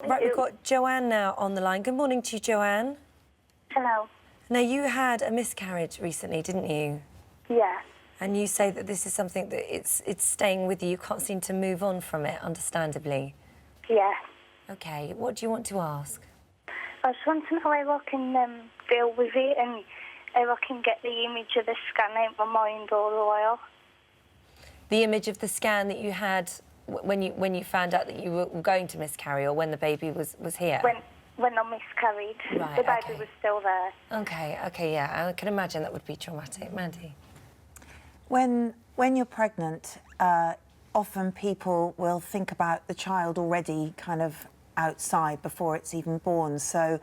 Right, we've got Joanne now on the line. Good morning to you, Joanne. Hello. Now, you had a miscarriage recently, didn't you? Yeah. And you say that this is something that it's staying with you. You can't seem to move on from it, understandably. Yeah. OK, what do you want to ask? I just want to know how I can deal with it and how I can get the image of the scan out of my mind all the while. The image of the scan that you had when you found out that you were going to miscarry, or when the baby was here? When I miscarried. Right, the baby okay. was still there. OK, yeah, I can imagine that would be traumatic. Mandy? When you're pregnant, often people will think about the child already kind of outside before it's even born. So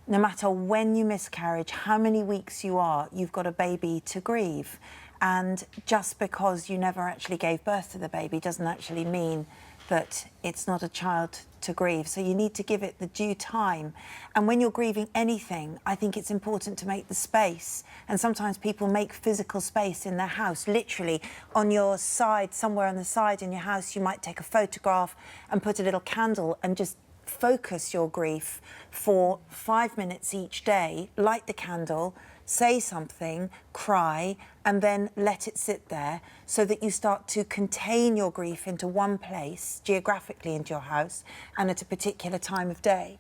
no matter when you miscarriage, how many weeks you are, you've got a baby to grieve. And just because you never actually gave birth to the baby doesn't actually mean that it's not a child to grieve. So you need to give it the due time. And when you're grieving anything, I think it's important to make the space. And sometimes people make physical space in their house, literally on your side, somewhere on the side in your house, you might take a photograph and put a little candle and just focus your grief for 5 minutes each day, light the candle, say something, cry, and then let it sit there so that you start to contain your grief into one place, geographically into your house, and at a particular time of day.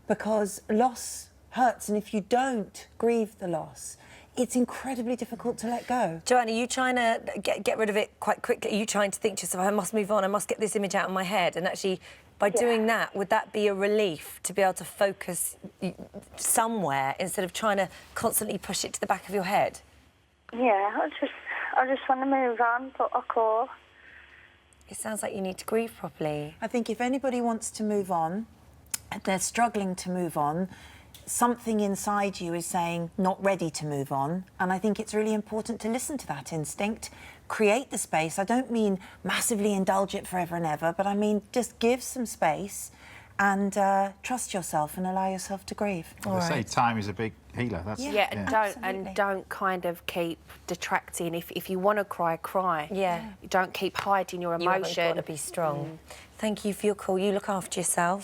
Because loss hurts, and if you don't grieve the loss, it's incredibly difficult to let go. Joanne, are you trying to get rid of it quite quickly? Are you trying to think to yourself, I must move on, I must get this image out of my head? And actually, by doing that, would that be a relief to be able to focus somewhere instead of trying to constantly push it to the back of your head? Yeah, I just want to move on, but I can't. It sounds like you need to grieve properly. I think if anybody wants to move on, and they're struggling to move on, something inside you is saying, not ready to move on. And I think it's really important to listen to that instinct, create the space. I don't mean massively indulge it forever and ever, but I mean just give some space and trust yourself and allow yourself to grieve. Well, they say time is a big healer. That's And don't kind of keep detracting. If you want to cry, cry. Yeah. Don't keep hiding your You've emotion. got to be strong. Thank you for your call. You look after yourself.